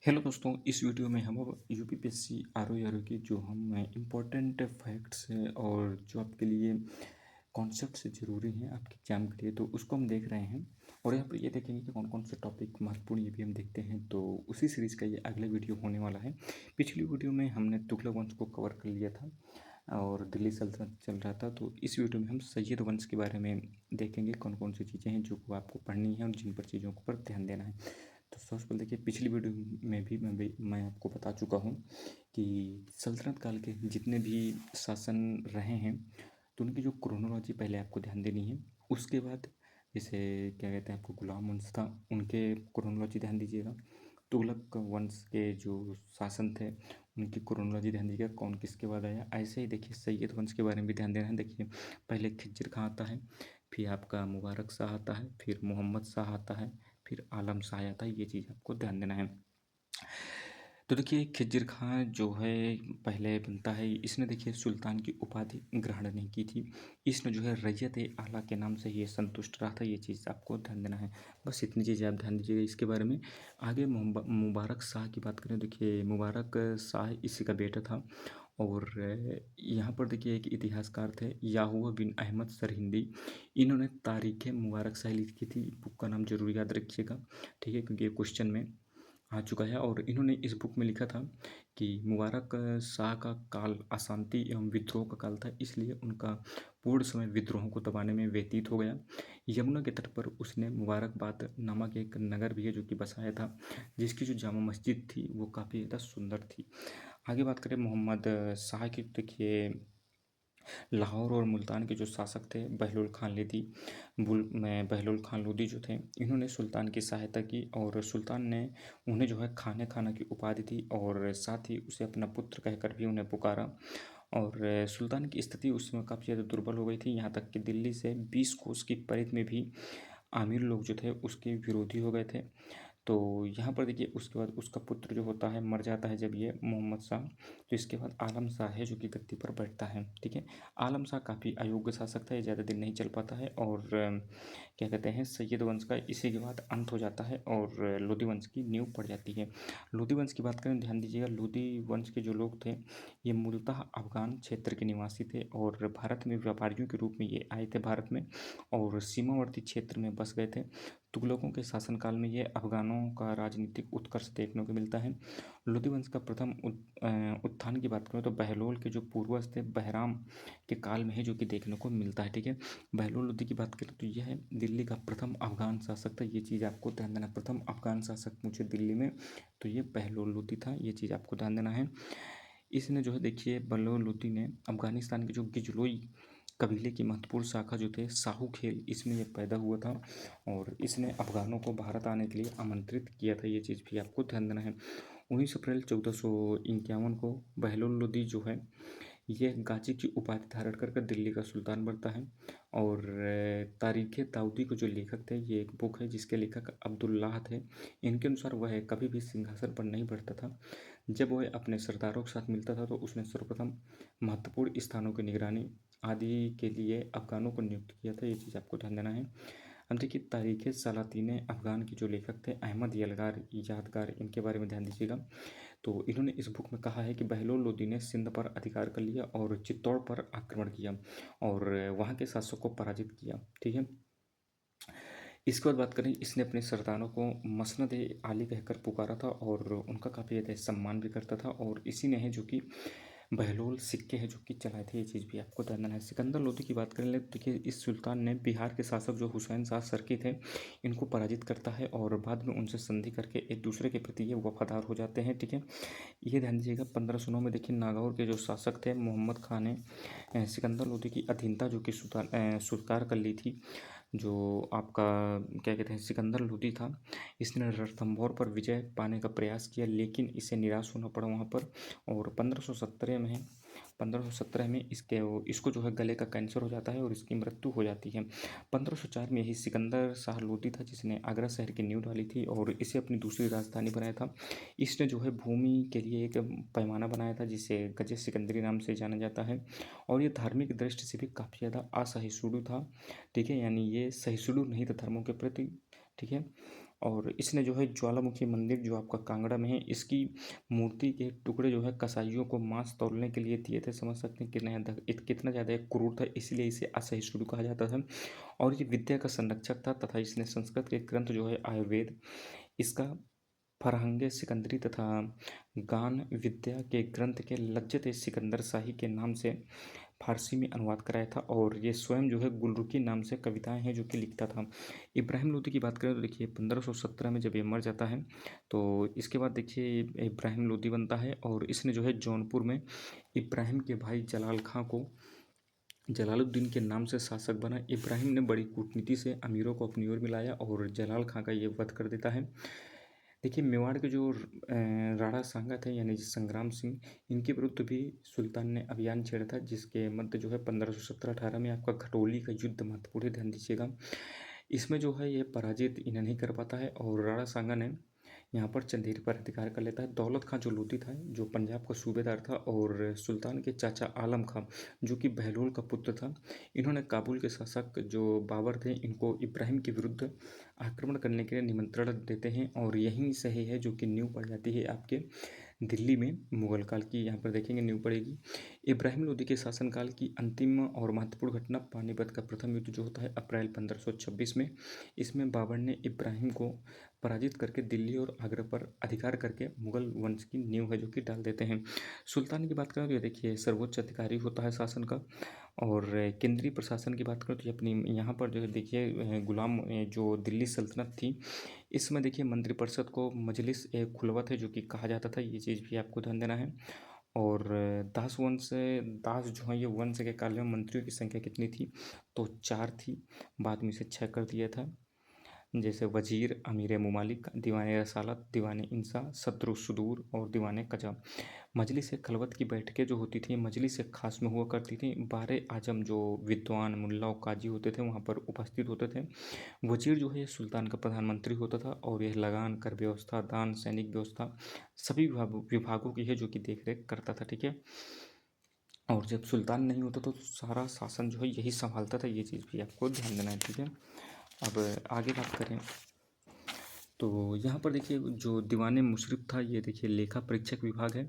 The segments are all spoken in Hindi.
हेलो दोस्तों, इस वीडियो में हम अब यूपीपीएससी आरओ की जो हम इम्पोर्टेंट फैक्ट्स हैं और जो आपके लिए कॉन्सेप्ट्स ज़रूरी हैं आपके एग्जाम के लिए, तो उसको हम देख रहे हैं। और यहाँ पर ये देखेंगे कि कौन कौन से टॉपिक महत्वपूर्ण, ये भी हम देखते हैं। तो उसी सीरीज़ का ये अगला वीडियो होने वाला है। पिछली वीडियो में हमने तुगलक वंश को कवर कर लिया था और दिल्ली सल्तनत चल रहा था। तो इस वीडियो में हम सैयद वंश के बारे में देखेंगे, कौन कौन सी चीज़ें हैं जो आपको पढ़नी है और जिन पर चीज़ों पर ध्यान देना है। तो सबसे पहले देखिए, पिछली वीडियो में भी मैं आपको बता चुका हूँ कि सल्तनत काल के जितने भी शासन रहे हैं, तो उनकी जो क्रोनोलॉजी पहले आपको ध्यान देनी है। उसके बाद जैसे क्या कहते हैं, आपको गुलाम वंश था, उनके क्रोनोलॉजी ध्यान दीजिएगा। तुगलक वंश के जो शासन थे, उनकी क्रोनोलॉजी ध्यान दीजिएगा, कौन किसके बाद आया। ऐसे ही देखिए, सैयद वंश के बारे में भी ध्यान देना है। देखिए, पहले खिज्र खां आता है, फिर आपका मुबारक शाह आता है, फिर मोहम्मद शाह आता है, फिर आलम शाह आता है। ये चीज़ आपको ध्यान देना है। तो देखिए, खिज्र खां जो है पहले बनता है, इसने देखिए सुल्तान की उपाधि ग्रहण नहीं की थी। इसने जो है रैयत ए आला के नाम से ये संतुष्ट रहा था। ये चीज़ आपको ध्यान देना है। बस इतनी चीज़ें आप ध्यान दीजिएगा इसके बारे में। आगे मुबारक शाह की बात करें, देखिए मुबारक शाह इसी का बेटा था। और यहाँ पर देखिए एक इतिहासकार थे, याहुआ बिन अहमद सरहिंदी। इन्होंने तारीख़ मुबारक शाह लिखी थी। बुक का नाम जरूर याद रखिएगा, ठीक है, क्योंकि ये क्वेश्चन में आ चुका है। और इन्होंने इस बुक में लिखा था कि मुबारक शाह का काल अशांति एवं विद्रोह का काल था, इसलिए उनका पूर्ण समय विद्रोहों को दबाने में व्यतीत हो गया। यमुना के तट पर उसने मुबारकबाद नामक एक नगर भी है जो कि बसाया था, जिसकी जो जामा मस्जिद थी वो काफ़ी ज़्यादा सुंदर थी। आगे बात करें मोहम्मद शाह की, तो देखिए लाहौर और मुल्तान के जो शासक थे बहलोल खान लोदी, बहलोल खान लोदी जो थे, इन्होंने सुल्तान की सहायता की और सुल्तान ने उन्हें जो है खाने खाना की उपाधि दी और साथ ही उसे अपना पुत्र कहकर भी उन्हें पुकारा। और सुल्तान की स्थिति उस समय काफ़ी ज़्यादा दुर्बल हो गई थी, यहाँ तक कि दिल्ली से 20 कोस की परिधि में भी आमिर लोग जो थे उसके विरोधी हो गए थे। तो यहाँ पर देखिए, उसके बाद उसका पुत्र जो होता है मर जाता है जब ये मोहम्मद शाह। तो इसके बाद आलम शाह है जो कि गद्दी पर बैठता है, ठीक है। आलम शाह काफ़ी अयोग्य शासक था, ये ज़्यादा दिन नहीं चल पाता है। और क्या कहते हैं, सैयद वंश का इसी के बाद अंत हो जाता है और लोधी वंश की नींव पड़ जाती है। लोधी वंश की बात करें, ध्यान दीजिएगा, लोधी वंश के जो लोग थे ये मूलतः अफगान क्षेत्र के निवासी थे और भारत में व्यापारियों के रूप में ये आए थे भारत में, और सीमावर्ती क्षेत्र में बस गए थे। तुगलकों के शासनकाल में ये अफगानों का राजनीतिक उत्कर्ष देखने को मिलता है। लोधी वंश का प्रथम उत्थान की बात करें तो बहलोल के जो पूर्वज थे बहराम के काल में है, जो कि देखने को मिलता है, ठीक है। बहलोल लोधी की बात करें तो यह दिल्ली का प्रथम अफगान शासक था। ये चीज़ आपको ध्यान देना, प्रथम अफगान शासक पूछे दिल्ली में तो ये बहलोल लोधी था। ये चीज़ आपको ध्यान देना है। इसने जो है देखिए, बहलोल लोधी ने अफगानिस्तान के जो गिजलोई कबीले की महत्वपूर्ण शाखा जो थे साहू खेल, इसमें यह पैदा हुआ था और इसने अफगानों को भारत आने के लिए आमंत्रित किया था। ये चीज़ भी आपको ध्यान देना है। 19 अप्रैल 1451 को बहलोल लोदी जो है ये गाजी की उपाधि धारण कर दिल्ली का सुल्तान बनता है। और तारीख़ दाऊदी को जो लेखक थे, ये एक बुक है जिसके लेखक अब्दुल्लाह थे। इनके अनुसार वह कभी भी सिंहासन पर नहीं बैठता था। जब वह अपने सरदारों के साथ मिलता था तो उसने सर्वप्रथम महत्वपूर्ण स्थानों की निगरानी आदि के लिए अफगानों को नियुक्त किया था। ये चीज़ आपको ध्यान देना है। अब देखिए, तारीख़ सलातीन अफ़गान के जो लेखक थे अहमद यलगार यादगार, इनके बारे में ध्यान दीजिएगा। तो इन्होंने इस बुक में कहा है कि बहलोल लोदी ने सिंध पर अधिकार कर लिया और चित्तौड़ पर आक्रमण किया और वहाँ के शासकों को पराजित किया, ठीक है। इसके बाद बात करें, इसने अपने सरदारों को मसनद ए आली कहकर पुकारा था और उनका काफ़ी ज़्यादा सम्मान भी करता था। और इसी ने है जो कि बहलोल सिक्के हैं जो कि चलाए थे। ये चीज़ भी आपको ध्यान देना है। सिकंदर लोदी की बात करें तो देखिए, इस सुल्तान ने बिहार के शासक जो हुसैन शाह सरकी थे इनको पराजित करता है और बाद में उनसे संधि करके एक दूसरे के प्रति ये वफादार हो जाते हैं, ठीक है। ये ध्यान दीजिएगा। 1509 में देखिए, नागौर के जो शासक थे मोहम्मद खान ने सिकंदर लोदी की अधीनता जो कि स्वीकार कर ली थी। जो आपका क्या कहते हैं, सिकंदर लोदी था, इसने रणथंभौर पर विजय पाने का प्रयास किया लेकिन इसे निराश होना पड़ा वहाँ पर। और 1517 में इसको जो है गले का कैंसर हो जाता है और इसकी मृत्यु हो जाती है। 1504 में ही सिकंदर शाह लोदी था जिसने आगरा शहर की नींव डाली थी और इसे अपनी दूसरी राजधानी बनाया था। इसने जो है भूमि के लिए एक पैमाना बनाया था जिसे गजे सिकंदरी नाम से जाना जाता है। और ये धार्मिक दृष्टि से भी काफ़ी ज़्यादा असहिष्णु था, ठीक है, यानी ये सहिष्णु नहीं था धर्मों के प्रति, ठीक है। और इसने जो है ज्वालामुखी मंदिर जो आपका कांगड़ा में है, इसकी मूर्ति के टुकड़े जो है कसाईयों को मांस तौलने के लिए दिए थे। समझ सकते हैं कितना ज़्यादा एक क्रूर था, इसलिए इसे असहिष्णु कहा जाता था। और ये विद्या का संरक्षक था तथा इसने संस्कृत के ग्रंथ जो है आयुर्वेद, इसका फरहंगे सिकंदरी तथा गान विद्या के ग्रंथ के लज्जत ए सिकंदर शाही के नाम से फारसी में अनुवाद कराया था। और ये स्वयं जो है गुलरुखी नाम से कविताएं हैं जो कि लिखता था। इब्राहिम लोदी की बात करें तो देखिए 1517 में जब ये मर जाता है तो इसके बाद देखिए इब्राहिम लोदी बनता है। और इसने जो है जौनपुर में इब्राहिम के भाई जलाल खां को जलालुद्दीन के नाम से शासक बना। इब्राहिम ने बड़ी कूटनीति से अमीरों को अपनी ओर मिलाया और जलाल खां का ये वध कर देता है। देखिए मेवाड़ के जो राणा सांगा थे यानी संग्राम सिंह, इनके विरुद्ध भी सुल्तान ने अभियान छेड़ा था, जिसके मध्य जो है 1517-18 में आपका घटोली का युद्ध महत्वपूर्ण है, ध्यान दीजिएगा। इसमें जो है ये पराजित इन्हें नहीं कर पाता है और राणा सांगा ने यहाँ पर चंदेरी पर अधिकार कर लेता है। दौलत खां जो लोधी था, जो पंजाब का सूबेदार था, और सुल्तान के चाचा आलम खां जो कि बहलोल का पुत्र था, इन्होंने काबुल के शासक जो बाबर थे इनको इब्राहिम के विरुद्ध आक्रमण करने के लिए निमंत्रण देते हैं। और यहीं से है जो कि नींव पड़ जाती है आपके दिल्ली में मुगल काल की, यहाँ पर देखेंगे नींव पड़ेगी। इब्राहिम लोदी के शासनकाल की अंतिम और महत्वपूर्ण घटना पानीपत का प्रथम युद्ध जो होता है अप्रैल 1526 में। इसमें बाबर ने इब्राहिम को पराजित करके दिल्ली और आगरा पर अधिकार करके मुगल वंश की नींव है जो कि डाल देते हैं। सुल्तान की बात करें तो ये देखिए सर्वोच्च अधिकारी होता है शासन का। और केंद्रीय प्रशासन की बात करें तो ये अपनी यहाँ पर जो है देखिए गुलाम जो दिल्ली सल्तनत थी, इसमें देखिए मंत्रिपरिषद को मजलिस ए खुलवत है जो कि कहा जाता था, ये चीज़ भी आपको ध्यान देना है। और दास वंश दास जो है ये वंश के काल में मंत्रियों की संख्या कितनी थी, तो 4 थी, बाद में इसे 6 कर दिया था। जैसे वजीर, अमीर मुमालिक, दीवान रसालत, दीवान इंसा, सद्र सुदूर और दीवान कजा। मजलिस खलवत की बैठकें जो होती थी मजलिस खास में हुआ करती थी। 12 आजम जो विद्वान मुल्ला और काजी होते थे वहाँ पर उपस्थित होते थे। वजीर जो है सुल्तान का प्रधानमंत्री होता था और यह लगान, कर व्यवस्था, दान, सैनिक व्यवस्था सभी विभागों की है जो कि देख रेख करता था, ठीक है। और जब सुल्तान नहीं होता तो सारा शासन जो है यही संभालता था, ये चीज़ भी आपको ध्यान देना है, ठीक है। अब आगे बात करें तो यहाँ पर देखिए जो दीवान मुशरफ था, ये देखिए लेखा परीक्षक विभाग है,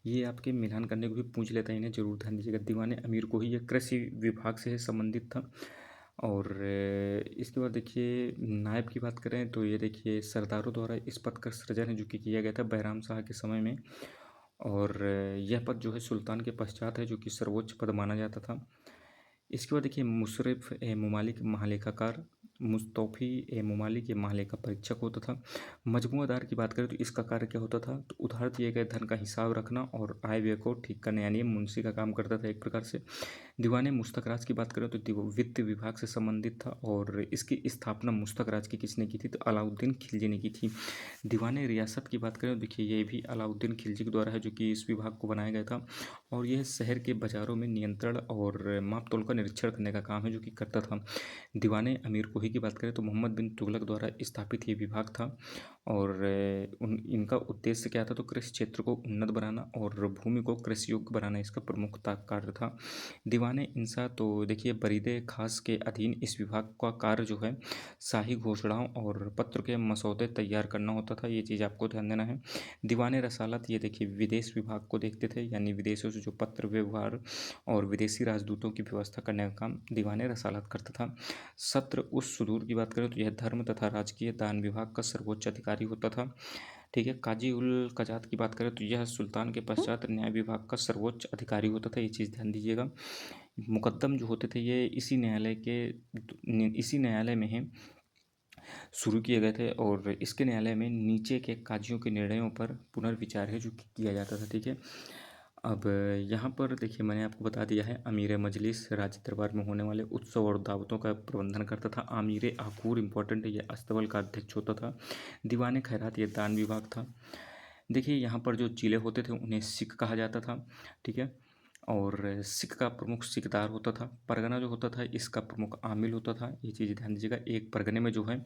ये आपके मिलान करने को भी पूछ लेता है, इन्हें जरूर ध्यान दीजिएगा। दीवान अमीर को ही ये कृषि विभाग से संबंधित था। और इसके बाद देखिए नायब की बात करें तो ये देखिए सरदारों द्वारा इस पद का सृजन है जो कि किया गया था बैराम शाह के समय में। और यह पद जो है सुल्तान के पश्चात है जो कि सर्वोच्च पद माना जाता था। इसके बाद देखिए मुशरफ ए ममालिक महालेखाकार, मुस्तौफ़ी ए ममालिक ये महालेखा परीक्षक होता था। मजमूआदार की बात करें तो इसका कार्य क्या होता था, तो उधार दिए गए धन का हिसाब रखना और आय व्यय को ठीक करना, यानी मुंशी का काम करता था एक प्रकार से। दीवान मुस्तखराज की बात करें तो वित्त विभाग से संबंधित था और इसकी स्थापना मुस्तखराज की किसने की थी, तो अलाउद्दीन खिलजी ने की थी। दीवान रियासत की बात करें तो देखिए ये भी अलाउद्दीन खिलजी के द्वारा है जो कि इस विभाग को बनाया गया था। और यह शहर के बाज़ारों में नियंत्रण और माप तोल का निरीक्षण करने का काम है जो कि करता था। दीवान अमीर कोही की बात करें तो मोहम्मद बिन तुगलक द्वारा स्थापित ये विभाग था। और इनका उद्देश्य क्या था, तो कृषि क्षेत्र को उन्नत बनाना और भूमि को कृषि योग्य बनाना इसका प्रमुख कार्य था। दीवान इंसा तो देखिए बरीदे खास के अधीन इस विभाग का कार्य जो है शाही घोषणाओं और पत्र के मसौदे तैयार करना होता था, ये चीज़ आपको ध्यान देना है। दीवान रसालत ये देखिए विदेश विभाग को देखते थे, यानी विदेशों से जो पत्र व्यवहार और विदेशी राजदूतों की व्यवस्था करने का काम दीवान रसालत करता था। सत्र उस सुदूर की बात करें तो यह धर्म तथा राजकीय दान विभाग का सर्वोच्च अधिकारी होता था, ठीक है। काजी उल कजात की बात करें तो यह सुल्तान के पश्चात न्याय विभाग का सर्वोच्च अधिकारी होता था, ये चीज़ ध्यान दीजिएगा। मुकद्दम जो होते थे ये इसी न्यायालय में है शुरू किए गए थे और इसके न्यायालय में नीचे के काजियों के निर्णयों पर पुनर्विचार है जो कि किया जाता था, ठीक है। अब यहाँ पर देखिए मैंने आपको बता दिया है अमीर मजलिस राज्य दरबार में होने वाले उत्सव और दावतों का प्रबंधन करता था। आमिर आकूर इम्पोर्टेंट है, ये अस्तबल का अध्यक्ष होता था। दीवान खैरात ये दान विभाग था। देखिए यहाँ पर जो चीले होते थे उन्हें सिख कहा जाता था, ठीक है। और सिख का प्रमुख सिकदार होता था। परगना जो होता था इसका प्रमुख आमिल होता था, ये चीज़ ध्यान दीजिएगा। एक परगने में जो है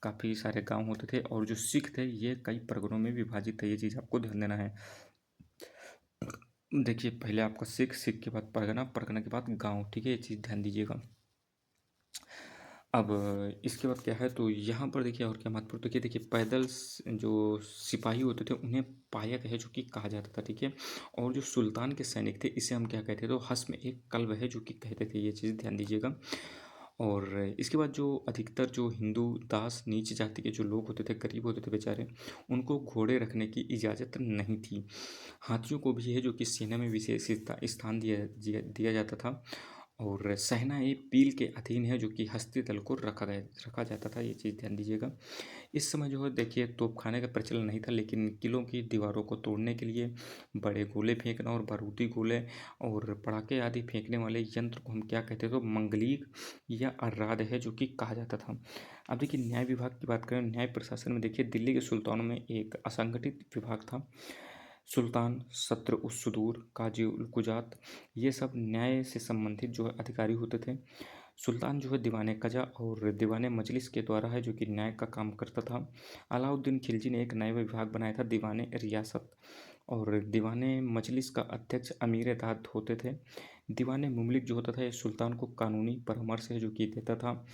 काफ़ी सारे गांव होते थे और जो सिख थे ये कई परगनों में विभाजित थे, ये चीज़ आपको ध्यान देना है। देखिए पहले आपका सिख, सिख के बाद परगना, परगना के बाद गांव, ठीक है, ये चीज़ ध्यान दीजिएगा। अब इसके बाद क्या है, तो यहाँ पर देखिए और क्या महत्वपूर्ण, तो देखिए पैदल जो सिपाही होते थे उन्हें पायक है जो कि कहा जाता था, ठीक है। और जो सुल्तान के सैनिक थे इसे हम क्या कहते थे, तो हस्म एक कल्ब है जो कि कहते थे, ये चीज़ ध्यान दीजिएगा। और इसके बाद जो अधिकतर जो हिंदू दास नीच जाति के जो लोग होते थे, गरीब होते थे बेचारे, उनको घोड़े रखने की इजाज़त नहीं थी। हाथियों को भी है जो कि सेना में विशेष स्थान दिया जाता था। और सहना ए पील के अधीन है जो कि हस्ती दल को रखा जाता था, ये चीज़ ध्यान दीजिएगा। इस समय जो है देखिए तोपखाने का प्रचलन नहीं था, लेकिन किलों की दीवारों को तोड़ने के लिए बड़े गोले फेंकना और बारूदी गोले और पटाखे आदि फेंकने वाले यंत्र को हम क्या कहते थे, तो मंगलीक या अर्राद है जो कि कहा जाता था। अब देखिए न्याय विभाग की बात करें, न्याय प्रशासन में देखिए दिल्ली के सुल्तानों में एक असंगठित विभाग था। सुल्तान, सत्र उस सुदूर, काजी उल कुजात, ये सब न्याय से संबंधित जो है अधिकारी होते थे। सुल्तान जो है दीवाने कजा और दीवाने मजलिस के द्वारा है जो कि न्याय का काम करता था। अलाउद्दीन खिलजी ने एक नया विभाग बनाया था, दीवाने रियासत, और दीवाने मजलिस का अध्यक्ष अमीर दाद होते थे। दीवाने मुमलिक जो होता था ये सुल्तान को कानूनी परामर्श है जो कि देता था।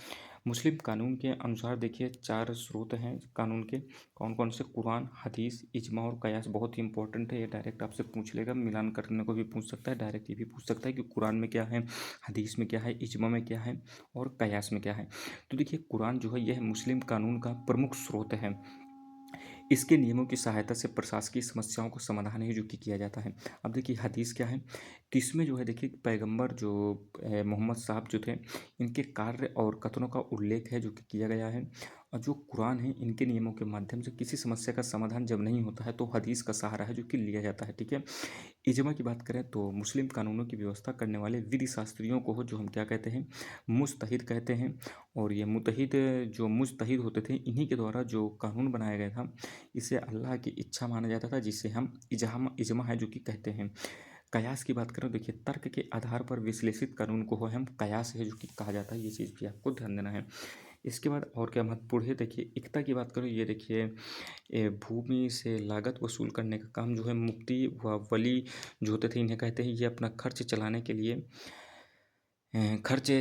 मुस्लिम कानून के अनुसार देखिए 4 स्रोत हैं कानून के, कौन कौन से, कुरान, हदीस, इजमा और कयास। बहुत ही इंपॉर्टेंट है, ये डायरेक्ट आपसे पूछ लेगा, मिलान करने को भी पूछ सकता है, डायरेक्ट ये भी पूछ सकता है कि कुरान में क्या है, हदीस में क्या है, इजमा में क्या है और कयास में क्या है। तो देखिए कुरान जो है यह मुस्लिम कानून का प्रमुख स्रोत है। इसके नियमों की सहायता से प्रशासकीय समस्याओं को समाधान है जो कि किया जाता है। अब देखिए हदीस क्या है, तो इसमें जो है देखिए पैगंबर जो मोहम्मद साहब जो थे, इनके कार्य और कथनों का उल्लेख है जो कि किया गया है। और जो कुरान है इनके नियमों के माध्यम से किसी समस्या का समाधान जब नहीं होता है तो हदीस का सहारा है जो कि लिया जाता है, ठीक है। इजमा की बात करें तो मुस्लिम कानूनों की व्यवस्था करने वाले विधि शास्त्रियों को हो जो हम क्या कहते हैं, मुस्तहिद कहते हैं। और ये मुतहिद जो मुस्तहिद होते थे इन्हीं के द्वारा जो कानून बनाया गया था इसे अल्लाह की इच्छा माना जाता था, जिसे हम इजमा है जो कि कहते हैं। कयास की बात करें, देखिए तर्क के आधार पर विश्लेषित कानून को हम कयास है जो कि कहा जाता है, ये चीज़ भी आपको ध्यान देना है। इसके बाद और क्या महत्वपूर्ण है, देखिए एकता की बात करो, ये देखिए भूमि से लागत वसूल करने का काम जो है मुफ्ती व वली जो होते थे इन्हें कहते हैं। ये अपना खर्च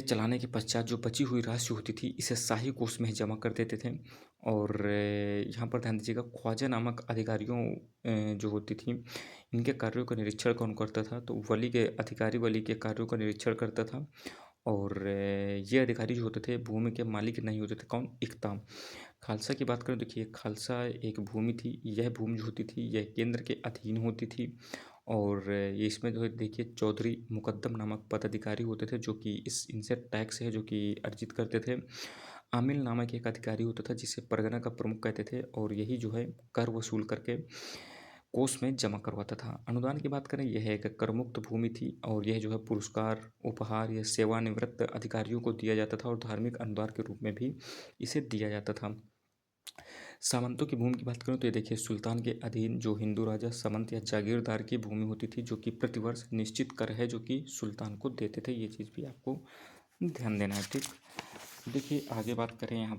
चलाने के पश्चात जो बची हुई राशि होती थी इसे शाही कोष में जमा कर देते थे। और यहाँ पर ध्यान दीजिएगा ख्वाजा नामक अधिकारियों जो होती थी इनके कार्यों का निरीक्षण कौन करता था, तो वली के कार्यों का निरीक्षण करता था। और ये अधिकारी जो होते थे भूमि के मालिक नहीं होते थे, कौन, इकता। खालसा की बात करें, देखिए खालसा एक भूमि थी, यह भूमि जो होती थी यह केंद्र के अधीन होती थी। और ये इसमें जो है देखिए चौधरी मुकद्दम नामक पदाधिकारी होते थे जो कि इनसे टैक्स है जो कि अर्जित करते थे। आमिल नामक एक अधिकारी होता था जिसे परगना का प्रमुख कहते थे, और यही जो है कर वसूल करके कोष में जमा करवाता था। अनुदान की बात करें, यह एक करमुक्त भूमि थी और यह जो है पुरस्कार, उपहार या सेवानिवृत्त अधिकारियों को दिया जाता था और धार्मिक अनुदान के रूप में भी इसे दिया जाता था। सामंतों की भूमि की बात करूँ तो ये देखिए सुल्तान के अधीन जो हिंदू राजा सामंत या जागीरदार की भूमि होती थी जो कि प्रतिवर्ष निश्चित कर है जो कि सुल्तान को देते थे, ये चीज़ भी आपको ध्यान देना है, ठीक। देखिए आगे बात करें यहाँ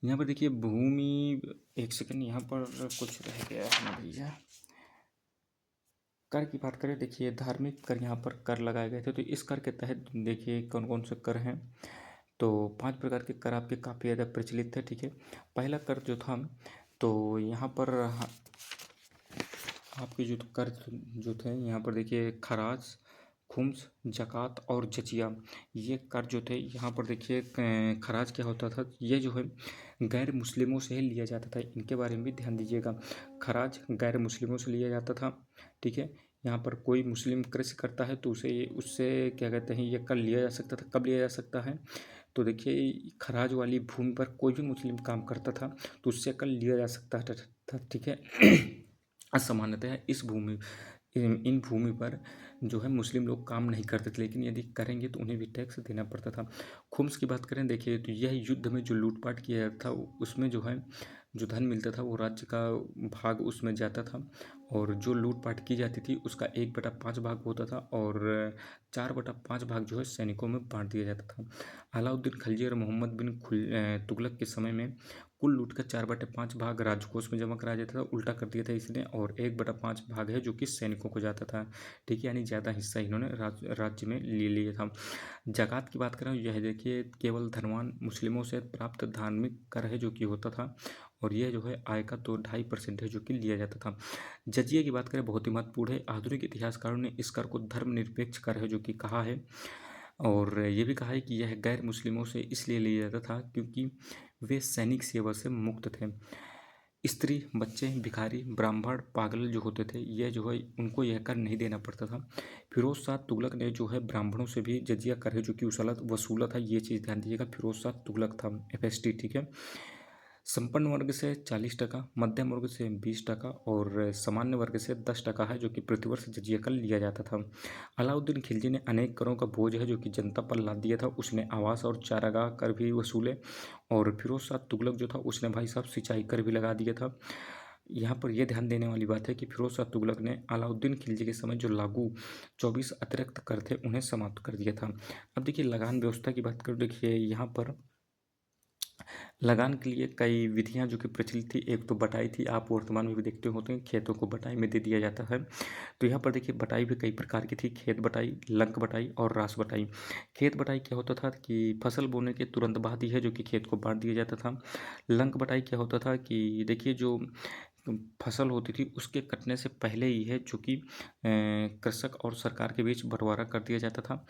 पर देखिए भूमि, एक सेकंड, यहाँ पर कुछ रह गया है ना भैया। कर की बात करें, देखिए धार्मिक कर यहाँ पर कर लगाए गए थे, तो इस कर के तहत देखिए कौन कौन से कर हैं, तो 5 प्रकार के कर आपके काफ़ी ज़्यादा प्रचलित थे, ठीक है। पहला कर जो था, तो यहाँ पर आपके जो कर जो थे यहाँ पर देखिए खराज, खुम्स, ज़कात और जजिया, ये कर जो थे यहाँ पर देखिए खराज क्या होता था, ये जो है गैर मुस्लिमों से ही लिया जाता था, इनके बारे में भी ध्यान दीजिएगा। खराज गैर मुस्लिमों से लिया जाता था, ठीक है। यहाँ पर कोई मुस्लिम कृषि करता है तो उसे उससे क्या कहते हैं ये कर लिया जा सकता था, कब लिया जा सकता है, तो देखिए खराज वाली भूमि पर कोई भी मुस्लिम काम करता था तो उससे कर लिया जा सकता था, ठीक है। सामान्यतः इन भूमि पर जो है मुस्लिम लोग काम नहीं करते थे, लेकिन यदि करेंगे तो उन्हें भी टैक्स देना पड़ता था। खुम्स की बात करें, देखिए तो यह युद्ध में जो लूटपाट किया जाता था उसमें जो है जो धन मिलता था वो राज्य का भाग उसमें जाता था, और जो लूटपाट की जाती थी उसका 1/5 भाग होता था और 4/5 भाग जो है सैनिकों में बांट दिया जाता था। अलाउद्दीन खिलजी और मोहम्मद बिन तुगलक के समय में कुल लूट का 4/5 भाग राजकोष में जमा कराया जाता था, उल्टा कर दिया था इसने, और 1/5 भाग है जो कि सैनिकों को जाता था। ठीक है, यानी ज़्यादा हिस्सा इन्होंने राज्य में ले लिया था। ज़कात की बात करें, यह देखिए केवल धनवान मुस्लिमों से प्राप्त धार्मिक कर है जो कि होता था, और यह जो है आय का तो 2.5% है जो कि लिया जाता था। जजिया की बात करें, बहुत ही महत्वपूर्ण है। आधुनिक इतिहासकारों ने इस कर को धर्मनिरपेक्ष कर है जो कि कहा है, और ये भी कहा है कि यह गैर मुस्लिमों से इसलिए लिया जाता था क्योंकि वे सैनिक सेवा से मुक्त थे। स्त्री, बच्चे, भिखारी, ब्राह्मण, पागल जो होते थे, यह जो है उनको यह कर नहीं देना पड़ता था। फिरोज शाह तुगलक ने जो है ब्राह्मणों से भी जजिया कर है जो कि वसूला था, ये चीज़ ध्यान दीजिएगा। फिरोज शाह तुगलक था, FST। ठीक है, संपन्न वर्ग से 40%, मध्यम वर्ग से 20% और सामान्य वर्ग से 10% है जो कि प्रतिवर्ष जजिया कर लिया जाता था। अलाउद्दीन खिलजी ने अनेक करों का बोझ है जो कि जनता पर लाद दिया था। उसने आवास और चारागाह कर भी वसूले, और फिरोज शाह तुगलक जो था उसने भाई साहब सिंचाई कर भी लगा दिया था। यहाँ पर यह ध्यान देने वाली बात है कि फिरोज शाह तुगलक ने अलाउद्दीन खिलजी के समय जो लागू 24 अतिरिक्त कर थे उन्हें समाप्त कर दिया था। अब देखिए लगान व्यवस्था की बात करूँ, देखिए यहाँ पर लगान के लिए कई विधियां जो कि प्रचलित थी। एक तो बटाई थी, आप वर्तमान में भी देखते होते हैं खेतों को बटाई में दे दिया जाता है। तो यहाँ पर देखिए बटाई भी कई प्रकार की थी, खेत बटाई, लंक बटाई और रास बटाई। खेत बटाई क्या होता था कि फसल बोने के तुरंत बाद ही है जो कि खेत को बांट दिया जाता था। लंक बटाई क्या होता था कि देखिए जो फसल होती थी उसके कटने से पहले ही है जो कि कृषक और सरकार के बीच बंटवारा कर दिया जाता था।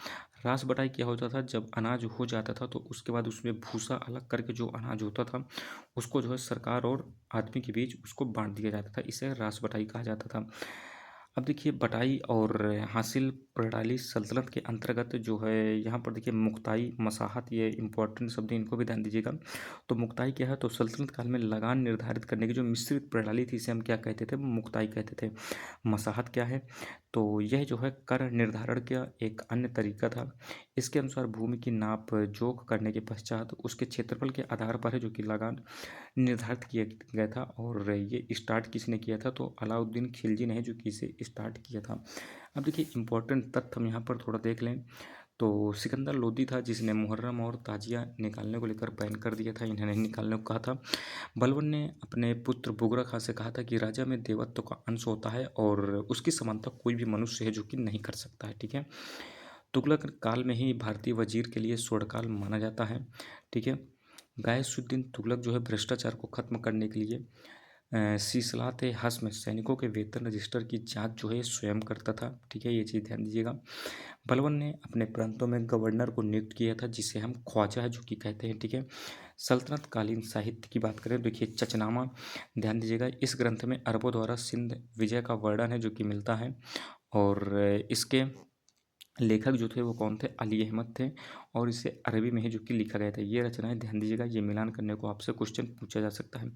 रास बटाई क्या होता था, जब अनाज हो जाता था तो उसके बाद उसमें भूसा अलग करके जो अनाज होता था उसको जो है सरकार और आदमी के बीच उसको बांट दिया जाता था, इसे रास बटाई कहा जाता था। अब देखिए बटाई और हासिल प्रणाली सल्तनत के अंतर्गत जो है, यहाँ पर देखिए मुक्ताई, मसाहत, ये इंपॉर्टेंट शब्द, इनको भी ध्यान दीजिएगा। तो मुक्ताई क्या है, तो सल्तनत काल में लगान निर्धारित करने की जो मिश्रित प्रणाली थी इसे हम क्या कहते थे, मुक्ताई कहते थे। मसाहत क्या है, तो यह जो है कर निर्धारण का एक अन्य तरीका था। इसके अनुसार भूमि की नाप जोख करने के पश्चात उसके क्षेत्रफल के आधार पर है जो कि लगान निर्धारित किया गया था। और ये स्टार्ट किसने किया था, तो अलाउद्दीन खिलजी ने जो कि इसे स्टार्ट किया था। अब देखिए इंपॉर्टेंट तथ्य हम यहाँ पर थोड़ा देख लें, तो सिकंदर लोदी था जिसने मुहर्रम और ताजिया निकालने को लेकर बैन कर दिया था, इन्हें नहीं निकालने को कहा था। बलबन ने अपने पुत्र बुगरा खां से कहा था कि राजा में देवत्व का अंश होता है और उसकी समानता कोई भी मनुष्य है जो कि नहीं कर सकता है। ठीक है, तुगलक काल में ही भारतीय वजीर के लिए स्वर्णकाल माना जाता है। ठीक है, गायसुद्दीन तुगलक जो है भ्रष्टाचार को खत्म करने के लिए सिलसिलात हस में सैनिकों के वेतन रजिस्टर की जांच जो है स्वयं करता था। ठीक है, ये चीज़ ध्यान दीजिएगा। बलबन ने अपने प्रांतों में गवर्नर को नियुक्त किया था जिसे हम ख्वाजा है जो कि कहते हैं। ठीक है, सल्तनत कालीन साहित्य की बात करें, देखिए चचनामा ध्यान दीजिएगा, इस ग्रंथ में अरबों द्वारा सिंध विजय का वर्णन है जो कि मिलता है, और इसके लेखक जो थे वो कौन थे, अली अहमद थे, और इसे अरबी में ही जो कि लिखा गया था। ये रचनाएं ध्यान दीजिएगा, ये मिलान करने को आपसे क्वेश्चन पूछा जा सकता है।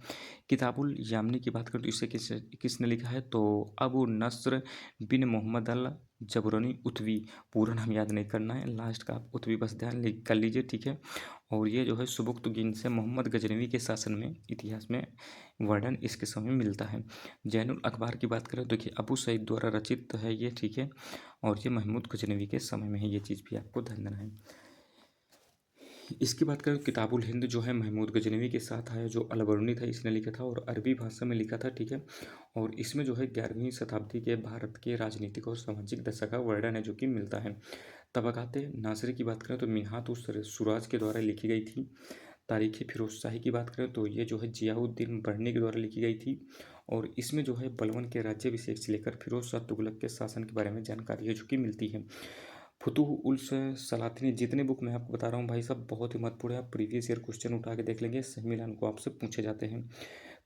किताबुल यामनी की बात करें तो इसे किसने लिखा है, तो अबू नस्र बिन मोहम्मद अल जबरनी उतवी, पूरा नाम याद नहीं करना है, लास्ट का आप उतवी बस ध्यान कर लीजिए। ठीक है, और ये जो है सुबुक्तगीन से मोहम्मद गजनवी के शासन में इतिहास में वर्णन इसके समय में मिलता है। जैनुल अखबार की बात करें तो देखिए अबू सईद द्वारा रचित है ये। ठीक है, और ये महमूद गजनवी के समय में है, ये चीज़ भी आपको ध्यान देना है। इसकी बात करें किताबुल हिंद जो है महमूद गजनवी के साथ आया, जो अलबरूनी था इसने लिखा था और अरबी भाषा में लिखा था। ठीक है, और इसमें जो है 11वीं शताब्दी के भारत के राजनीतिक और सामाजिक दशा का वर्णन है जो कि मिलता है। तबकाते नासरी की बात करें तो मिन्हात उस सुराज के द्वारा लिखी गई थी। तारीख़ फिरोज शाही की बात करें तो ये जो है जियाउद्दीन बर्नी के द्वारा लिखी गई थी, और इसमें जो है बलबन के राज्याभिषेक से लेकर फिरोज शाह तुगलक के शासन के बारे में जानकारी है जो कि मिलती है। फुतूह उल सलातिन, जितने बुक मैं आपको बता रहा हूँ भाई साहब बहुत ही महत्वपूर्ण है, आप प्रीवियस ईयर क्वेश्चन उठा के देख लेंगे, सही मिलान को आपसे पूछे जाते हैं।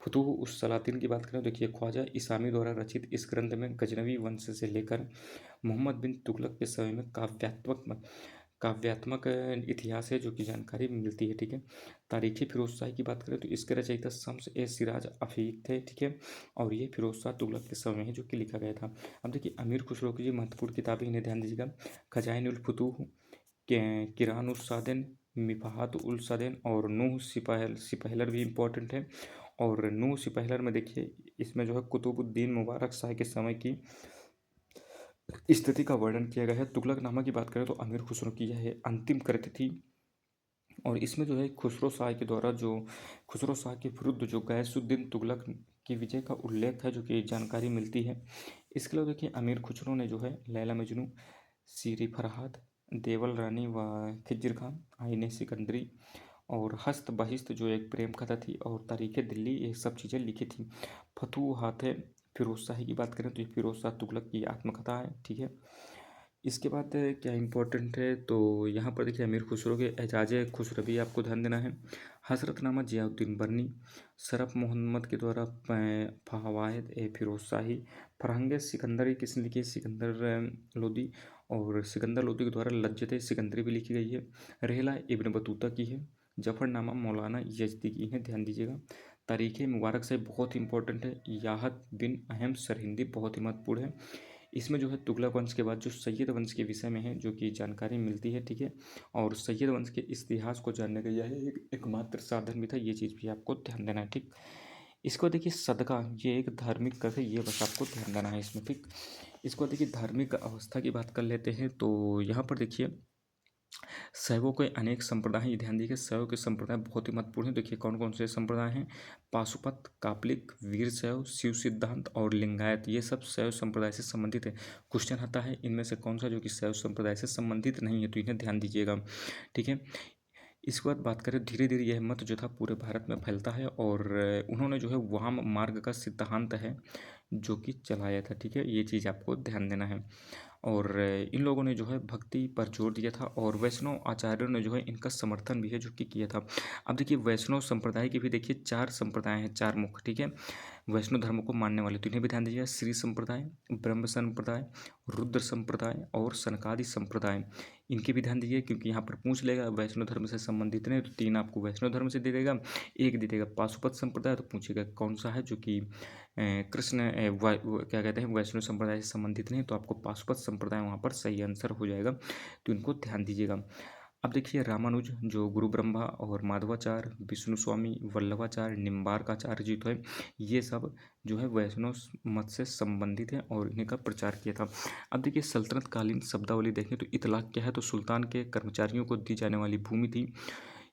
फुतूह उस सलातिन की बात करें तो देखिए ख्वाजा इसामी द्वारा रचित इस ग्रंथ में गजनवी वंश से लेकर मोहम्मद बिन तुगलक के समय में काव्यात्मक इतिहास है जो कि जानकारी मिलती है। ठीक है, तारीख़ी फिरोज शाही की बात करें तो इसके रचयिता शम्स ए सिराज अफीक थे। ठीक है, और ये फिरोज शाह तुगलक के समय में है जो कि लिखा गया था। अब देखिए अमीर खुसरो की जो महत्वपूर्ण किताबें इन्हें ध्यान दीजिएगा, खजाइन उल फुतूह, किरान उल सादिन, मिफाहात उल सादिन, और नूह सिपहलर भी इम्पोर्टेंट है। और नूह सिपहलर में देखिए इसमें जो है कुतुबुद्दीन मुबारक शाह के समय की स्थिति का वर्णन किया गया है। तुगलकनामा की बात करें तो अमीर खुसरो की यह अंतिम कृति थी, और इसमें जो है खुसरो शाह के द्वारा जो खुसरो शाह के विरुद्ध जो गयासुद्दीन तुगलक की विजय का उल्लेख है, जो कि जानकारी मिलती है। इसके अलावा देखिए अमीर खुसरो ने जो है लैला मजनू, सीरी फरहाद, देवल रानी व खिज्र खान, आईने सिकंदरी और हस्त बहिस्त जो एक प्रेम कथा थी, और तारीख़ दिल्ली, ये सब चीज़ें लिखी थी। फतूहात फिरोज शाही की बात करें तो ये फिरोज शाह तुगलक की आत्मकथा है, ठीक है। इसके बाद क्या इम्पोर्टेंट है तो यहाँ पर देखिए अमीर खुसरो के एजाज खुसरवी आपको ध्यान देना है। हजरतनामा जियाउद्दीन बर्नी, शरफ मोहम्मद के द्वारा फवायद ए फिरोज शाही, फरहंग सिकंदरी किसने लिखी है? सिकंदर लोदी, और सिकंदर लोदी के द्वारा लज्जत सिकंदरी भी लिखी गई है। रहला इब्न बतूता की है। जफरनामा मौलाना यजदी की है, ध्यान दीजिएगा। तारीख़ मुबारक से बहुत इंपॉर्टेंट है। याहत बिन अहम सरहिंदी बहुत ही महत्वपूर्ण है। इसमें जो है तुगलक वंश के बाद जो सैयद वंश के विषय में है जो कि जानकारी मिलती है, ठीक है। और सैयद वंश के इतिहास को जानने का यह एकमात्र साधन भी था, ये चीज़ भी आपको ध्यान देना है, ठीक। इसको देखिए सदका, ये एक धार्मिक कथा, ये बस आपको ध्यान देना है इसमें, ठीक। इसको देखिए धार्मिक अवस्था की बात कर लेते हैं तो यहाँ पर देखिए शैवों के अनेक संप्रदाय हैं, ये ध्यान दीजिए। शैव के संप्रदाय बहुत ही महत्वपूर्ण हैं। देखिए कौन कौन से संप्रदाय हैं? पाशुपत, कापलिक, वीर शैव, शिव सिद्धांत और लिंगायत, ये सब शैव संप्रदाय से संबंधित है। क्वेश्चन आता है इनमें से कौन सा जो कि शैव संप्रदाय से संबंधित नहीं है, तो इन्हें ध्यान दीजिएगा, ठीक है। इसके बाद बात करें, धीरे धीरे यह मत जो था पूरे भारत में फैलता है, और उन्होंने जो है वाम मार्ग का सिद्धांत है जो कि चलाया था, ठीक है। ये चीज़ आपको ध्यान देना है। और इन लोगों ने जो है भक्ति पर जोर दिया था, और वैष्णव आचार्यों ने जो है इनका समर्थन भी है जो कि किया था। अब देखिए वैष्णव संप्रदाय के भी देखिए 4 संप्रदाय हैं, 4 मुख्य, ठीक है। वैष्णव धर्म को मानने वाले, तो इन्हें भी ध्यान दीजिएगा। श्री संप्रदाय, ब्रह्म संप्रदाय, रुद्र संप्रदाय और सनकादि संप्रदाय, इनके भी ध्यान दीजिए, क्योंकि यहाँ पर पूछ लेगा वैष्णव धर्म से संबंधित नहीं तो 3 आपको वैष्णव धर्म से दे देगा, 1 दे देगा पाशुपत संप्रदाय, तो पूछेगा कौन सा है जो कि कृष्ण क्या कहते हैं वैष्णव संप्रदाय से संबंधित नहीं, तो आपको पाशुपत संप्रदाय वहाँ पर सही आंसर हो जाएगा, तो इनको ध्यान दीजिएगा। अब देखिए रामानुज जो गुरु ब्रह्मा और माधवाचार्य, विष्णु स्वामी, वल्लभाचार्य, निम्बार्काचार्य जी तो है, ये सब जो है वैष्णव मत से संबंधित हैं और इन्हीं का प्रचार किया था। अब देखिए सल्तनत कालीन शब्दावली देखें तो इतलाक क्या है, तो सुल्तान के कर्मचारियों को दी जाने वाली भूमि थी।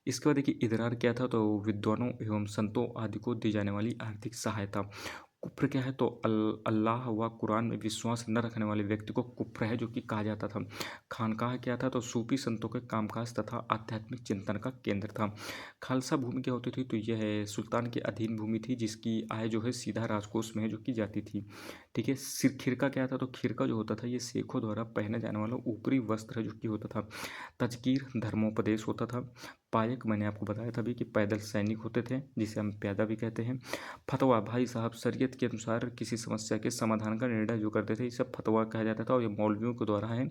इसके बाद देखिए इदरार क्या था, तो विद्वानों एवं संतों आदि को दी जाने वाली आर्थिक सहायता। कुफ्र क्या है, तो अल्लाह व कुरान में विश्वास न रखने वाले व्यक्ति को कुफ्र है जो कि कहा जाता था। खानकाह क्या था, तो सूफी संतों के कामकाज तथा आध्यात्मिक चिंतन का केंद्र था। खालसा भूमि क्या होती थी, तो यह सुल्तान के अधीन भूमि थी जिसकी आय जो है सीधा राजकोष में है जो की जाती थी, ठीक है। सिर खिरका क्या था, तो खिरका जो होता था ये शेखों द्वारा पहने जाने वाला ऊपरी वस्त्र है जो कि होता था। तजकीर धर्मोपदेश होता था। पायक मैंने आपको बताया था भी कि पैदल सैनिक होते थे जिसे हम प्यादा भी कहते हैं। फतवा भाई साहब शरीयत के अनुसार किसी समस्या के समाधान का निर्णय जो करते थे, इसे फतवा कहा जाता था, और ये मौलवियों के द्वारा है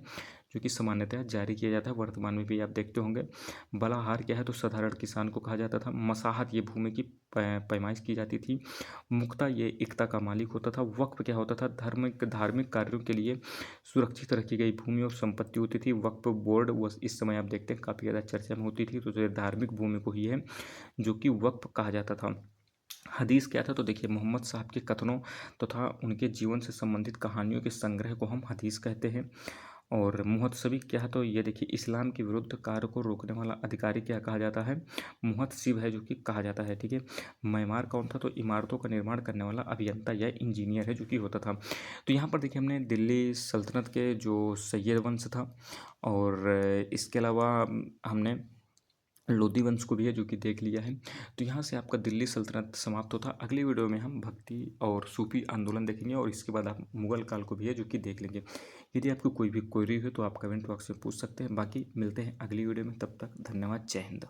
जो कि सामान्यतः जारी किया जाता है, वर्तमान में भी आप देखते होंगे। बलाहार क्या है, तो साधारण किसान को कहा जाता था। मसाहत ये भूमि की पैमाइश की जाती थी। मुक्ता ये एकता का मालिक होता था। वक्फ क्या होता था, धार्मिक कार्यों के लिए सुरक्षित रखी गई भूमि और संपत्ति होती थी। वक्फ बोर्ड इस समय आप देखते हैं काफ़ी ज़्यादा चर्चा में होती थी, तो ये धार्मिक भूमि को ही है जो कि वक्फ कहा जाता था। हदीस क्या था, तो देखिए मोहम्मद साहब के कथनों तथा उनके जीवन से संबंधित कहानियों के संग्रह को हम हदीस कहते हैं। और मुहतसबी क्या है, तो ये देखिए इस्लाम के विरुद्ध कार्य को रोकने वाला अधिकारी क्या कहा जाता है, मुहतसिब है जो कि कहा जाता है, ठीक है। मैमार कौन था, तो इमारतों का निर्माण करने वाला अभियंता या इंजीनियर है जो कि होता था। तो यहाँ पर देखिए हमने दिल्ली सल्तनत के जो सैयद वंश था, और इसके अलावा हमने लोधी वंश को भी है जो कि देख लिया है। तो यहाँ से आपका दिल्ली सल्तनत समाप्त होता। अगली वीडियो में हम भक्ति और सूफी आंदोलन देखेंगे, और इसके बाद आप मुगल काल को भी है जो कि देख लेंगे। यदि आपको कोई भी क्वेरी हो तो आप कमेंट बॉक्स में पूछ सकते हैं। बाकी मिलते हैं अगली वीडियो में, तब तक धन्यवाद, जय हिंद।